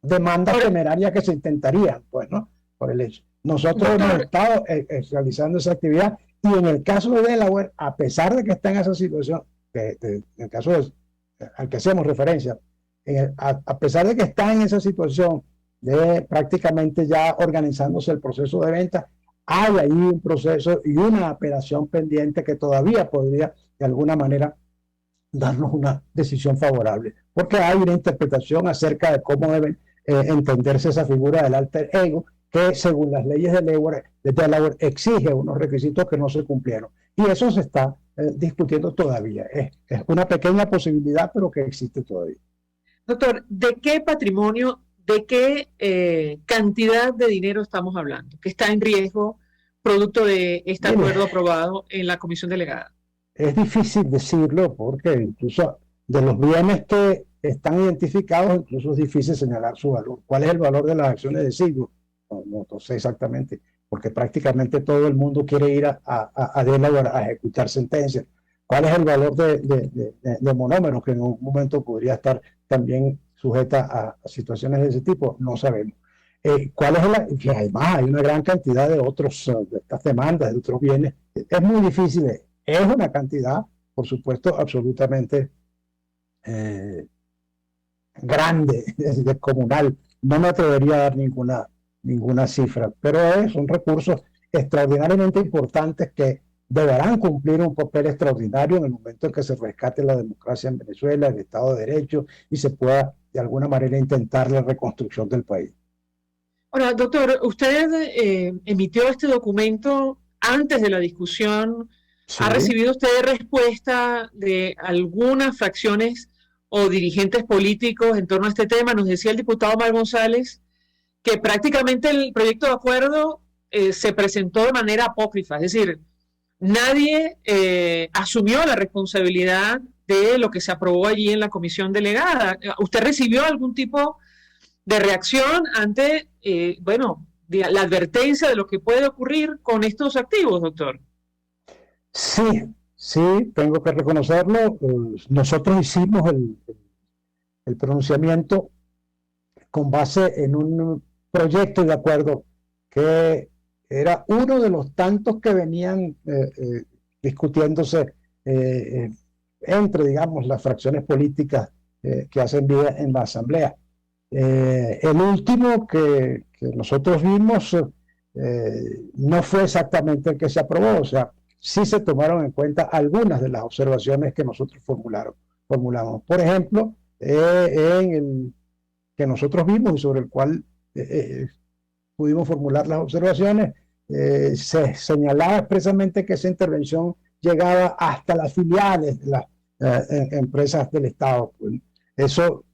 demandas temerarias que se intentarían, pues, ¿no? Por el hecho. Nosotros hemos estado realizando esa actividad y en el caso de Delaware, a pesar de que está en esa situación, en el caso al que hacemos referencia, a pesar de que está en esa situación de prácticamente ya organizándose el proceso de venta, hay ahí un proceso y una apelación pendiente que todavía podría de alguna manera darnos una decisión favorable, porque hay una interpretación acerca de cómo debe entenderse esa figura del alter ego, que según las leyes de Delaware exige unos requisitos que no se cumplieron. Y eso se está discutiendo todavía. Es una pequeña posibilidad, pero que existe todavía. Doctor, ¿de qué patrimonio, de qué cantidad de dinero estamos hablando que está en riesgo producto de este acuerdo aprobado en la comisión delegada? Es difícil decirlo porque incluso de los bienes que están identificados, incluso es difícil señalar su valor. ¿Cuál es el valor de las acciones de Silgo? no sé exactamente, porque prácticamente todo el mundo quiere ir a Delaware a ejecutar sentencias. ¿Cuál es el valor de monómeros que en un momento podría estar también sujeta a situaciones de ese tipo? No sabemos. ¿Cuál es que además hay una gran cantidad de de estas demandas, de otros bienes? Es muy difícil. Es una cantidad, por supuesto, absolutamente grande, descomunal. No me atrevería a dar ninguna cifra, pero son recursos extraordinariamente importantes que deberán cumplir un papel extraordinario en el momento en que se rescate la democracia en Venezuela, el Estado de Derecho, y se pueda de alguna manera intentar la reconstrucción del país. Ahora, doctor, usted emitió este documento antes de la discusión. Sí. ¿Ha recibido usted respuesta de algunas fracciones o dirigentes políticos en torno a este tema? Nos decía el diputado Omar González que prácticamente el proyecto de acuerdo se presentó de manera apócrifa, es decir, nadie asumió la responsabilidad de lo que se aprobó allí en la comisión delegada. ¿Usted recibió algún tipo de reacción ante, la advertencia de lo que puede ocurrir con estos activos, doctor? Sí, tengo que reconocerlo. Nosotros hicimos el pronunciamiento con base en un proyecto de acuerdo que era uno de los tantos que venían discutiéndose entre, digamos, las fracciones políticas que hacen vida en la Asamblea. El último que nosotros vimos no fue exactamente el que se aprobó, o sea, sí se tomaron en cuenta algunas de las observaciones que nosotros formulamos. Por ejemplo, en el que nosotros vimos y sobre el cual pudimos formular las observaciones, se señalaba expresamente que esa intervención llegaba hasta las filiales de las empresas del Estado. Eso,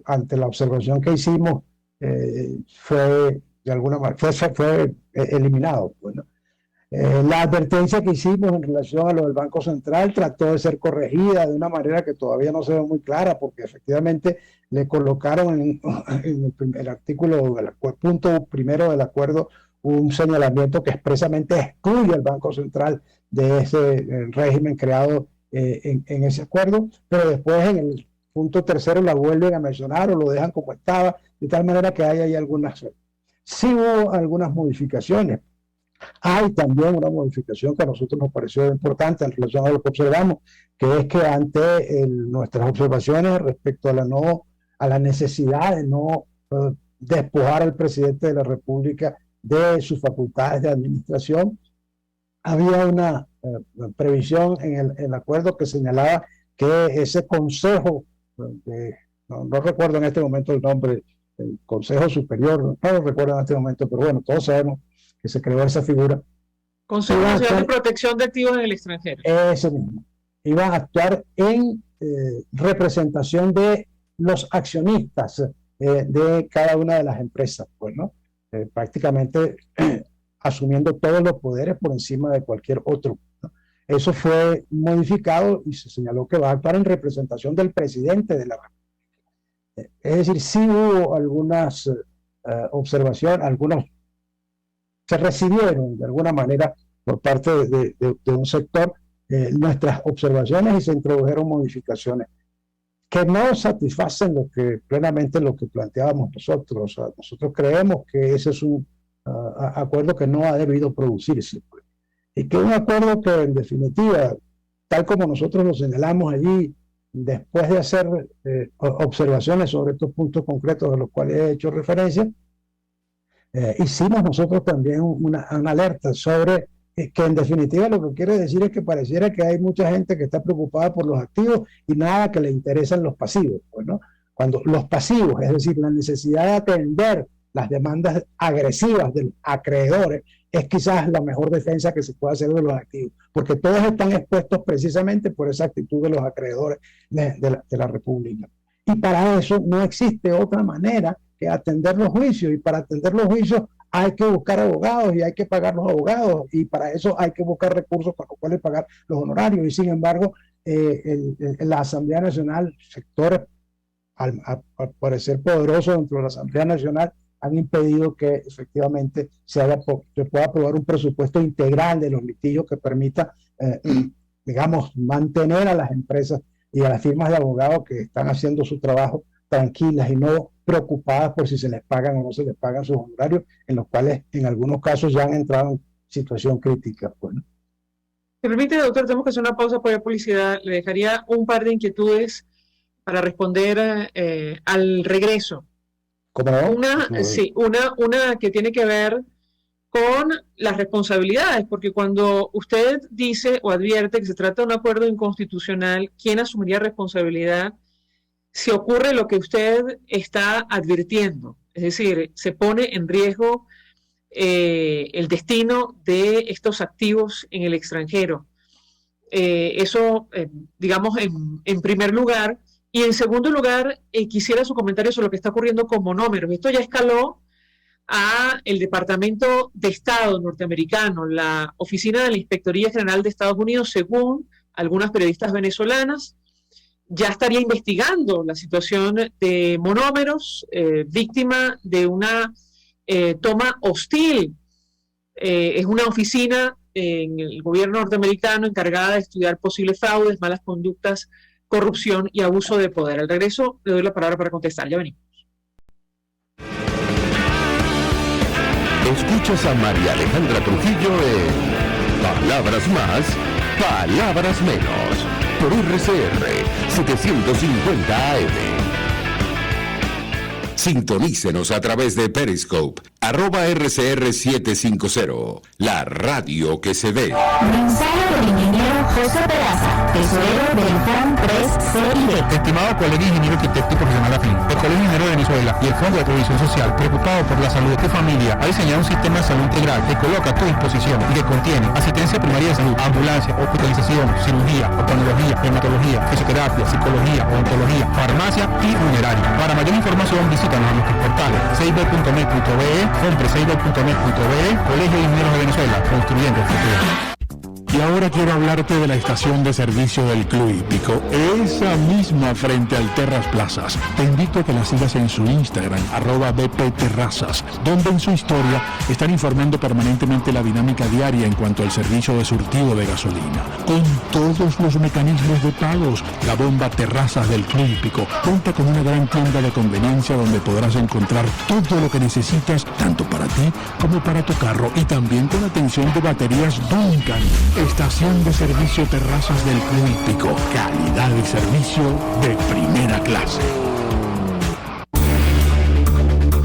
ante la observación que hicimos, fue de alguna manera fue eliminado. Bueno, la advertencia que hicimos en relación a lo del Banco Central trató de ser corregida de una manera que todavía no se ve muy clara, porque efectivamente le colocaron en el artículo, el punto primero del acuerdo, un señalamiento que expresamente excluye al Banco Central de ese régimen creado en ese acuerdo, pero después en el punto tercero la vuelven a mencionar o lo dejan como estaba, de tal manera que hay ahí algunas. Sí hubo algunas modificaciones. Hay también una modificación que a nosotros nos pareció importante en relación a lo que observamos, que es que ante nuestras observaciones respecto a la necesidad de no despojar al presidente de la República de sus facultades de administración, había una previsión en el acuerdo que señalaba que ese consejo, no recuerdo en este momento el nombre, el Consejo Superior, no lo recuerdo en este momento, pero bueno, todos sabemos que se creó esa figura. Consejo Nacional de Protección de Activos en el Extranjero. Ese mismo. Iba a actuar en representación de los accionistas de cada una de las empresas, pues, ¿no? Prácticamente asumiendo todos los poderes por encima de cualquier otro, ¿no? Eso fue modificado y se señaló que va a actuar en representación del presidente de la República. Es decir, sí hubo algunas observaciones, algunos se recibieron de alguna manera por parte de un sector nuestras observaciones y se introdujeron modificaciones que no satisfacen plenamente lo que planteábamos nosotros. O sea, nosotros creemos que ese es un acuerdo que no ha debido producirse, pues. Y que un acuerdo que en definitiva, tal como nosotros lo señalamos allí, después de hacer observaciones sobre estos puntos concretos a los cuales he hecho referencia, hicimos nosotros también una alerta sobre que en definitiva lo que quiere decir es que pareciera que hay mucha gente que está preocupada por los activos y nada que le interesan los pasivos, pues, ¿no? Cuando los pasivos, es decir, la necesidad de atender las demandas agresivas de los acreedores, es quizás la mejor defensa que se puede hacer de los activos, porque todos están expuestos precisamente por esa actitud de los acreedores de la República. Y para eso no existe otra manera que atender los juicios, y para atender los juicios hay que buscar abogados y hay que pagar los abogados, y para eso hay que buscar recursos con los cuales pagar los honorarios. Y sin embargo, la Asamblea Nacional, sectores al parecer poderosos dentro de la Asamblea Nacional, han impedido que efectivamente se pueda aprobar un presupuesto integral de los litigios que permita, digamos, mantener a las empresas y a las firmas de abogados que están haciendo su trabajo tranquilas y no preocupadas por si se les pagan o no se les pagan sus honorarios, en los cuales en algunos casos ya han entrado en situación crítica. Pues, ¿no? ¿Me permite, doctor? Tenemos que hacer una pausa por la publicidad. Le dejaría un par de inquietudes para responder al regreso. ¿Cómo no? Una que tiene que ver con las responsabilidades, porque cuando usted dice o advierte que se trata de un acuerdo inconstitucional, ¿quién asumiría responsabilidad si ocurre lo que usted está advirtiendo? Es decir, se pone en riesgo el destino de estos activos en el extranjero. Eso, digamos, en primer lugar. Y en segundo lugar, quisiera su comentario sobre lo que está ocurriendo con monómeros. Esto ya escaló a el Departamento de Estado norteamericano, la Oficina de la Inspectoría General de Estados Unidos, según algunas periodistas venezolanas, ya estaría investigando la situación de monómeros, víctima de una toma hostil. Es una oficina en el gobierno norteamericano encargada de estudiar posibles fraudes, malas conductas, corrupción y abuso de poder. Al regreso le doy la palabra para contestar. Ya venimos. Escuchas a María Alejandra Trujillo en Palabras Más, Palabras Menos, por RCR 750 AM. Sintonícenos a través de Periscope, @RCR750, la radio que se ve. Mensaje del ingeniero José Peraza, tesorero del FON 3CID. Estimado colega ingeniero arquitecto y profesional afín, el Colegio Ingeniero de Venezuela y el Fondo de Previsión Social, preocupado por la salud de tu familia, ha diseñado un sistema de salud integral que coloca a tu disposición y que contiene asistencia primaria de salud, ambulancia, hospitalización, cirugía, oftalmología, dermatología, fisioterapia, psicología, odontología, farmacia y funeraria. Para mayor información, visítanos a nuestros portales ceibel.net.be, compre.ceibel.net.be, Colegio de Ingenieros de Venezuela, construyendo el futuro. Y ahora quiero hablarte de la estación de servicio del Club Hípico, esa misma frente al Terras Plazas. Te invito a que la sigas en su Instagram, @bpterrazas, donde en su historia están informando permanentemente la dinámica diaria en cuanto al servicio de surtido de gasolina. Con todos los mecanismos de pagos, la bomba Terrazas del Club Hípico cuenta con una gran tienda de conveniencia donde podrás encontrar todo lo que necesitas, tanto para ti como para tu carro, y también con atención de baterías Duncan. Estación de servicio Terrazas del Club Hípico. Calidad y servicio de primera clase.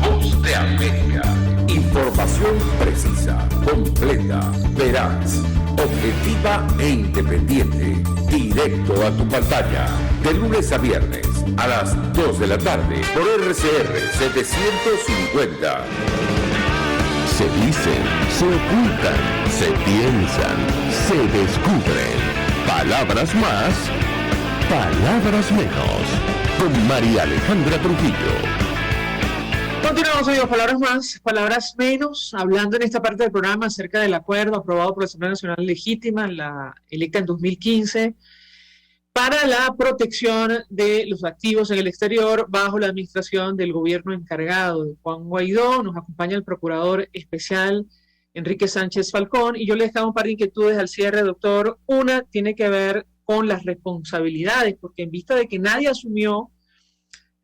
Voz de América. Información precisa, completa, veraz, objetiva e independiente. Directo a tu pantalla. De lunes a viernes a las 2 de la tarde por RCR 750. Se dicen, se ocultan, se piensan, se descubren. Palabras más, palabras menos. Con María Alejandra Trujillo. Continuamos, amigos, palabras más, palabras menos, hablando en esta parte del programa acerca del acuerdo aprobado por la Asamblea Nacional Legítima, la electa en 2015, para la protección de los activos en el exterior bajo la administración del gobierno encargado de Juan Guaidó. Nos acompaña el procurador especial Enrique Sánchez Falcón, y yo le dejaba un par de inquietudes al cierre, doctor. Una tiene que ver con las responsabilidades, porque en vista de que nadie asumió,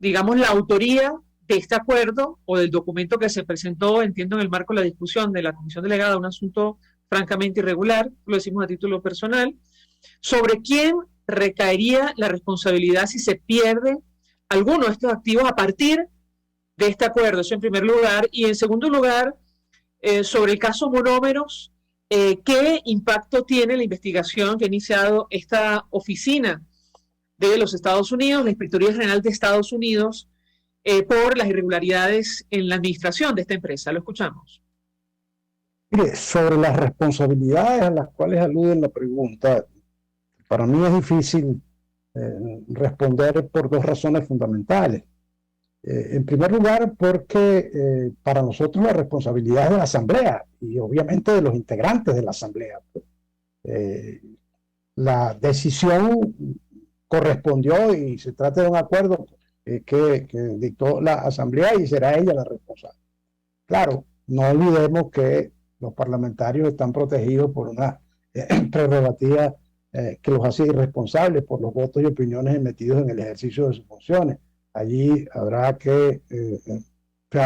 digamos, la autoría de este acuerdo o del documento que se presentó, entiendo, en el marco de la discusión de la Comisión Delegada, un asunto francamente irregular, lo decimos a título personal, sobre quién recaería la responsabilidad si se pierde alguno de estos activos a partir de este acuerdo. Eso en primer lugar. Y en segundo lugar, sobre el caso Monómeros, ¿qué impacto tiene la investigación que ha iniciado esta oficina de los Estados Unidos, la Inspectoría General de Estados Unidos, por las irregularidades en la administración de esta empresa? Lo escuchamos. Mire, sobre las responsabilidades a las cuales alude la pregunta, para mí es difícil responder por dos razones fundamentales. En primer lugar, porque para nosotros la responsabilidad es de la Asamblea y obviamente de los integrantes de la Asamblea. La decisión correspondió y se trata de un acuerdo que dictó la Asamblea y será ella la responsable. Claro, no olvidemos que los parlamentarios están protegidos por una prerrogativa que los hace irresponsables por los votos y opiniones emitidos en el ejercicio de sus funciones. Allí habrá que,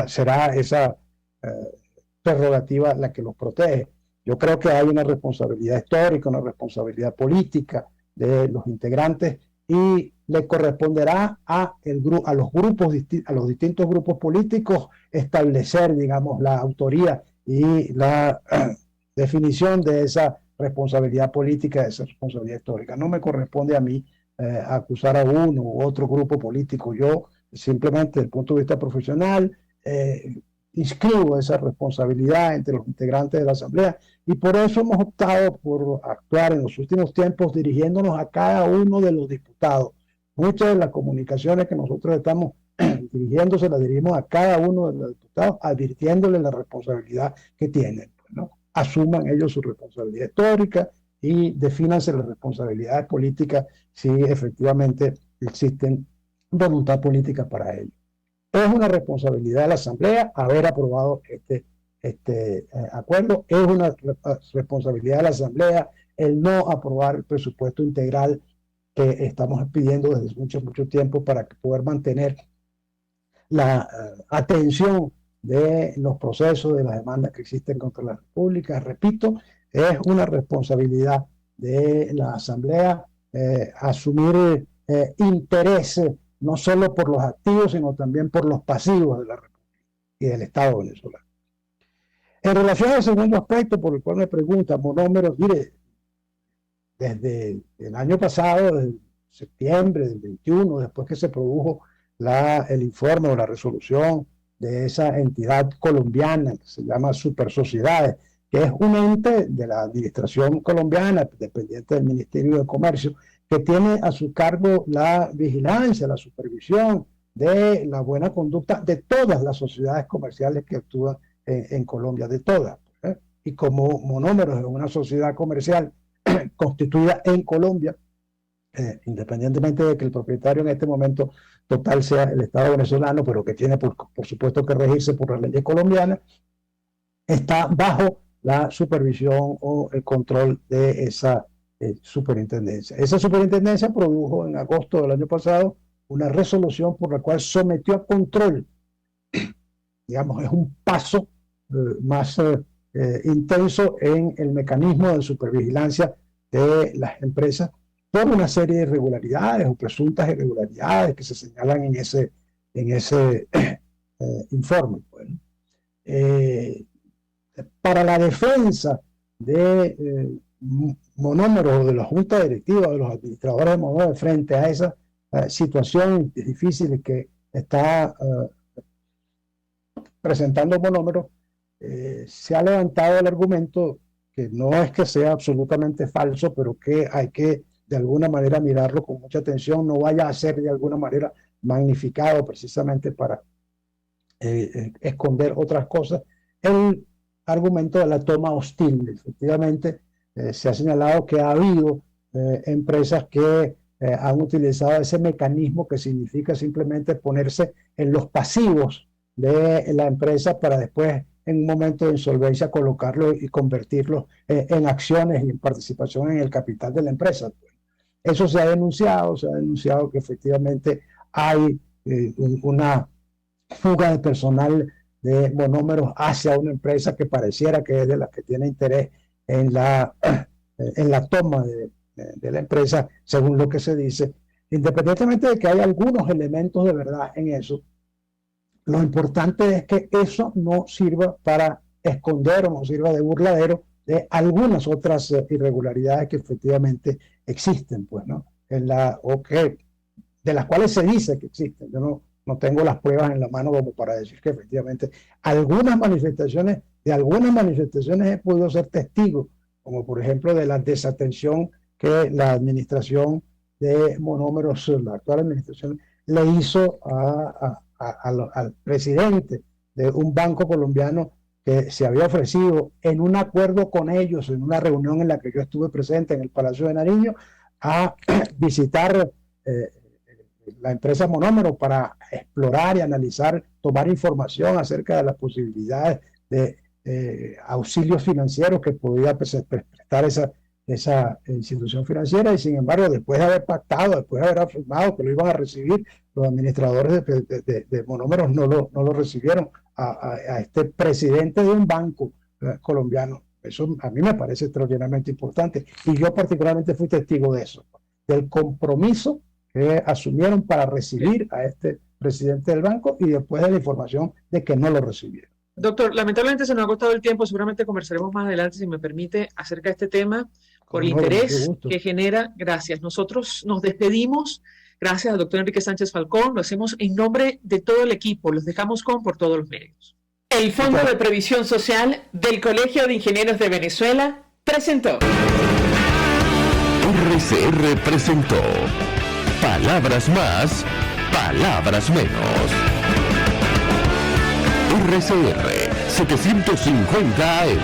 será esa prerrogativa la que los protege. Yo creo que hay una responsabilidad histórica, una responsabilidad política de los integrantes y le corresponderá a los distintos grupos políticos establecer, digamos, la autoría y la definición de esa responsabilidad política, de esa responsabilidad histórica. No me corresponde a mí acusar a uno u otro grupo político. Yo simplemente, desde el punto de vista profesional, inscribo esa responsabilidad entre los integrantes de la Asamblea y por eso hemos optado por actuar en los últimos tiempos dirigiéndonos a cada uno de los diputados. Muchas de las comunicaciones que nosotros estamos dirigiendo se las dirigimos a cada uno de los diputados, advirtiéndoles la responsabilidad que tienen, ¿no? Asuman ellos su responsabilidad histórica y defínanse las responsabilidades políticas si efectivamente existen voluntad política para ello. Es una responsabilidad de la Asamblea haber aprobado este acuerdo, es una responsabilidad de la Asamblea el no aprobar el presupuesto integral que estamos pidiendo desde mucho tiempo para poder mantener la atención de los procesos, de las demandas que existen contra la República. Repito, es una responsabilidad de la Asamblea asumir intereses no solo por los activos, sino también por los pasivos de la República y del Estado venezolano. En relación al segundo aspecto por el cual me pregunta, monómeros, mire, desde el año pasado, desde septiembre del 21, después que se produjo el informe o la resolución de esa entidad colombiana que se llama Super Sociedades, que es un ente de la administración colombiana, dependiente del Ministerio de Comercio, que tiene a su cargo la vigilancia, la supervisión de la buena conducta de todas las sociedades comerciales que actúan en Colombia, de todas. Y como Monómeros es una sociedad comercial constituida en Colombia, independientemente de que el propietario en este momento total sea el Estado venezolano, pero que tiene por supuesto que regirse por las leyes colombianas, está bajo la supervisión o el control de esa superintendencia. Esa superintendencia produjo en agosto del año pasado una resolución por la cual sometió a control, digamos, es un paso más intenso en el mecanismo de supervigilancia de las empresas por una serie de irregularidades o presuntas irregularidades que se señalan en ese informe. Bueno, para la defensa de Monómeros, de la Junta Directiva, de los administradores de Monómeros frente a esa situación difícil que está presentando Monómeros, se ha levantado el argumento que no es que sea absolutamente falso, pero que hay que de alguna manera mirarlo con mucha atención, no vaya a ser de alguna manera magnificado precisamente para esconder otras cosas. El argumento de la toma hostil. Efectivamente, se ha señalado que ha habido empresas que han utilizado ese mecanismo que significa simplemente ponerse en los pasivos de la empresa para después, en un momento de insolvencia, colocarlo y convertirlo en acciones y en participación en el capital de la empresa. Eso se ha denunciado que efectivamente hay una fuga de personal de Monómeros hacia una empresa que pareciera que es de las que tiene interés en la toma de la empresa, según lo que se dice. Independientemente de que hay algunos elementos de verdad en eso, lo importante es que eso no sirva para esconder o no sirva de burladero de algunas otras irregularidades que efectivamente existen, pues, ¿no? De las cuales se dice que existen. Yo no tengo las pruebas en la mano como para decir que efectivamente algunas manifestaciones he podido ser testigo, como por ejemplo de la desatención que la administración de Monómeros, la actual administración, le hizo al presidente de un banco colombiano que se había ofrecido en un acuerdo con ellos, en una reunión en la que yo estuve presente en el Palacio de Nariño, a visitar la empresa Monómero para explorar y analizar, tomar información acerca de las posibilidades de auxilios financieros que podía prestar esa institución financiera, y sin embargo, después de haber pactado, después de haber afirmado que lo iban a recibir, los administradores de Monómeros no lo recibieron a este presidente de un banco colombiano. Eso a mí me parece extraordinariamente importante, y yo particularmente fui testigo de eso, del compromiso que asumieron para recibir a este presidente del banco, y después de la información de que no lo recibieron. Doctor, lamentablemente se nos ha agotado el tiempo, seguramente conversaremos más adelante, si me permite, acerca de este tema, por el interés que genera. Gracias. Nosotros nos despedimos. Gracias al doctor Enrique Sánchez Falcón. Lo hacemos en nombre de todo el equipo. Los dejamos por todos los medios. El Fondo de Previsión Social del Colegio de Ingenieros de Venezuela presentó. RCR presentó Palabras Más, Palabras Menos. RCR 750 AM.